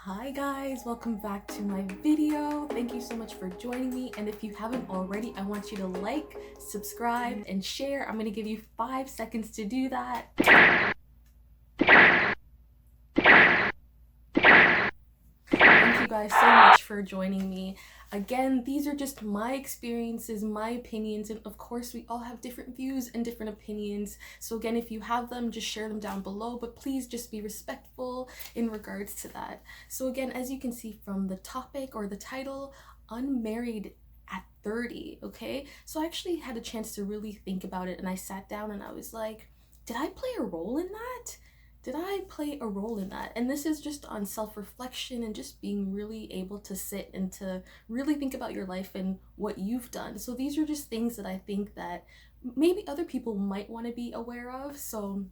Hi guys, welcome back to my video. Thank you so much for joining me, and if you haven't already, I want you to like, subscribe, and share. I'm going to give you 5 seconds to do that. Thank you guys so much for joining me. Again, these are just my experiences, my opinions, and of course we all have different views and different opinions. So again, if you have them, just share them down below, but please just be respectful in regards to that. So again, as you can see from the topic or the title, Unmarried at 30, okay? So I actually had a chance to really think about it, and I sat down and I was like, did I play a role in that? Did I play a role in that? And this is just on self-reflection and just being really able to sit and to really think about your life and what you've done. So these are just things that I think that maybe other people might want to be aware of. So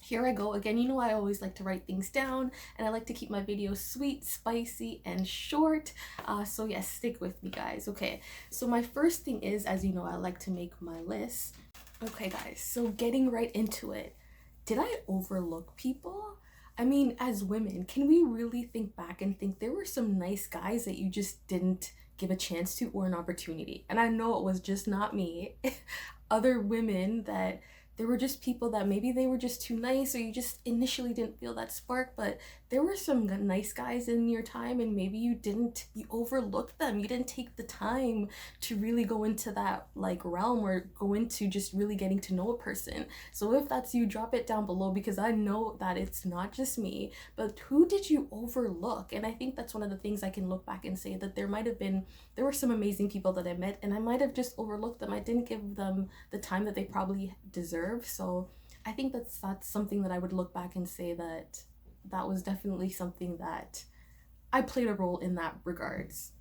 here I go again. You know, I always like to write things down, and I like to keep my videos sweet, spicy, and short. So yes, stick with me guys. Okay, so my first thing is, as you know, I like to make my list. Okay guys, so getting right into it. Did I overlook people? I mean, as women, can we really think back and think there were some nice guys that you just didn't give a chance to or an opportunity? And I know it was just not me. Other women, that there were just people that maybe they were just too nice, or you just initially didn't feel that spark, but there were some nice guys in your time and maybe you overlooked them. You didn't take the time to really go into that like realm or go into just really getting to know a person. So if that's you, drop it down below, because I know that it's not just me, but who did you overlook? And I think that's one of the things I can look back and say, that there were some amazing people that I met and I might have just overlooked them. I didn't give them the time that they probably deserve. So I think that's something that I would look back and say that was definitely something that I played a role in that regards.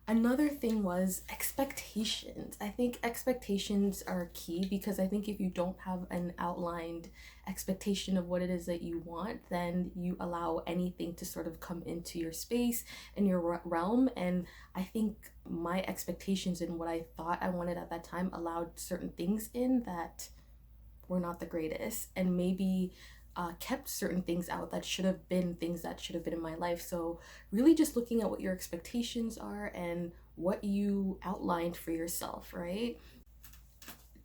Another thing was expectations. I think expectations are key, because I think if you don't have an outlined expectation of what it is that you want, then you allow anything to sort of come into your space and your realm. And I think my expectations and what I thought I wanted at that time allowed certain things in that were not the greatest, and maybe kept certain things out that should have been things that should have been in my life. So really just looking at what your expectations are and what you outlined for yourself, right?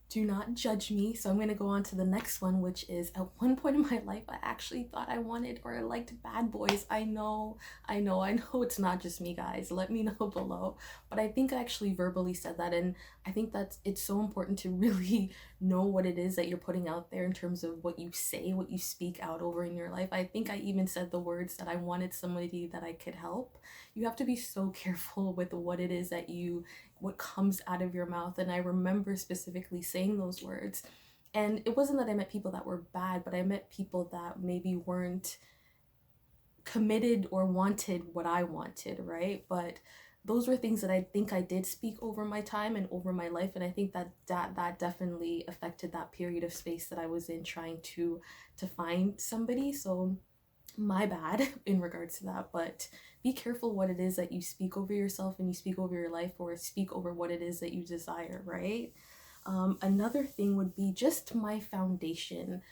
Do not judge me. So I'm going to go on to the next one, which is, at one point in my life, I actually thought I wanted or I liked bad boys. I know it's not just me, guys. Let me know below. But I think I actually verbally said that. And I think that it's so important to really know what it is that you're putting out there in terms of what you say, what you speak out over in your life. I think I even said the words that I wanted somebody that I could help. You have to be so careful with what it is that what comes out of your mouth. And I remember specifically saying those words, and it wasn't that I met people that were bad, but I met people that maybe weren't committed or wanted what I wanted, right? But those were things that I think I did speak over my time and over my life, and I think that definitely affected that period of space that I was in, trying to find somebody. So my bad in regards to that. But be careful what it is that you speak over yourself and you speak over your life, or speak over what it is that you desire, right? Another thing would be just my foundation.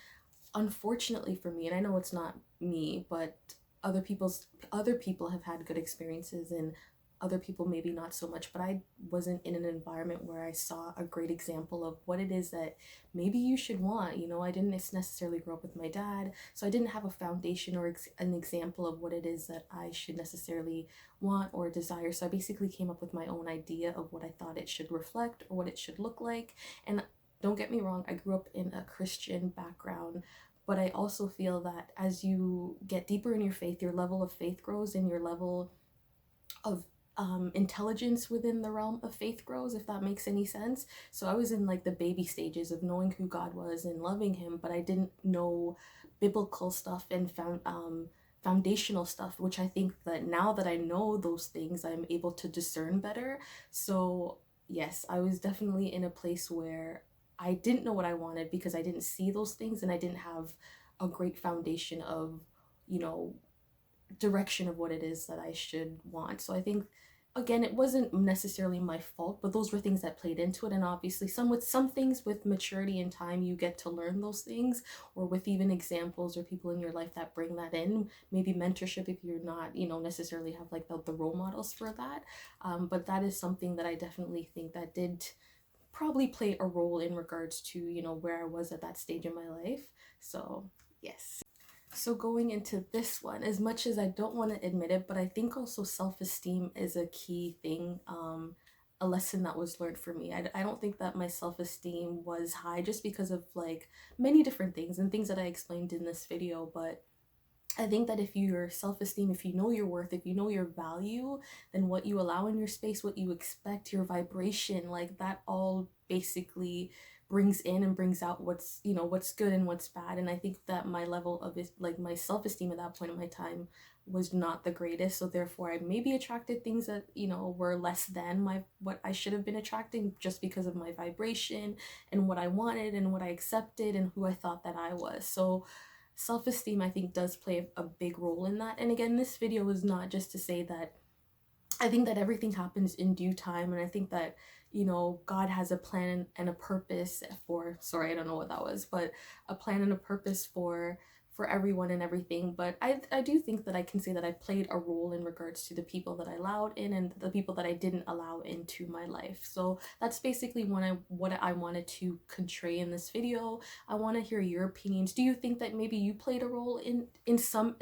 Unfortunately for me, and I know it's not me, but other people have had good experiences, and other people maybe not so much, but I wasn't in an environment where I saw a great example of what it is that maybe you should want. You know, I didn't necessarily grow up with my dad, so I didn't have a foundation or an example of what it is that I should necessarily want or desire. So I basically came up with my own idea of what I thought it should reflect or what it should look like. And don't get me wrong, I grew up in a Christian background, but I also feel that as you get deeper in your faith, your level of faith grows, and your level of intelligence within the realm of faith grows, if that makes any sense. So I was in like the baby stages of knowing who God was and loving him, but I didn't know biblical stuff and foundational stuff, which I think that now that I know those things, I'm able to discern better. So yes, I was definitely in a place where I didn't know what I wanted, because I didn't see those things and I didn't have a great foundation of, you know, direction of what it is that I should want. So I think again, it wasn't necessarily my fault, but those were things that played into it. And obviously some things with maturity and time, you get to learn those things, or with even examples or people in your life that bring that in, maybe mentorship if you're not, necessarily have like the role models for that. But that is something that I definitely think that did probably play a role in regards to, where I was at that stage in my life. So yes. So going into this one, as much as I don't want to admit it, but I think also self-esteem is a key thing, a lesson that was learned for me. I don't think that my self-esteem was high just because of like many different things and things that I explained in this video, but I think that if your self-esteem, if you know your worth, if you know your value, then what you allow in your space, what you expect, your vibration, like that all basically brings in and brings out what's good and what's bad. And I think that my level of it, like my self-esteem at that point in my time, was not the greatest. So therefore I maybe attracted things that, were less than what I should have been attracting, just because of my vibration and what I wanted and what I accepted and who I thought that I was. So self-esteem, I think, does play a big role in that. And again, this video is not just to say that I think that everything happens in due time, and I think that God has a plan and a purpose for, sorry, I don't know what that was, but a plan and a purpose for everyone and everything. But I do think that I can say that I played a role in regards to the people that I allowed in and the people that I didn't allow into my life. So that's basically what I wanted to portray in this video. I want to hear your opinions. Do you think that maybe you played a role in some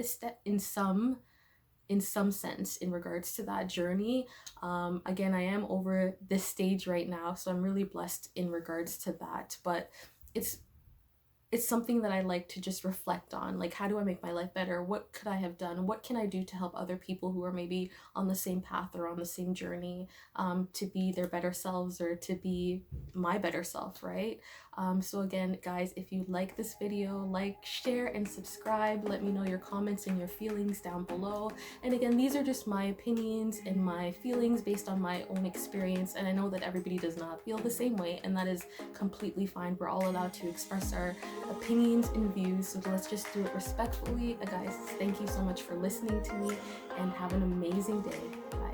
sense in regards to that journey? Again, I am over this stage right now, so I'm really blessed in regards to that. But it's something that I like to just reflect on. Like, how do I make my life better? What could I have done? What can I do to help other people who are maybe on the same path or on the same journey, to be their better selves or to be my better self, right? So again, guys, if you like this video, like, share, and subscribe. Let me know your comments and your feelings down below. And again, these are just my opinions and my feelings based on my own experience. And I know that everybody does not feel the same way, and that is completely fine. We're all allowed to express our opinions and views, so let's just do it respectfully. Guys, thank you so much for listening to me, and have an amazing day. Bye.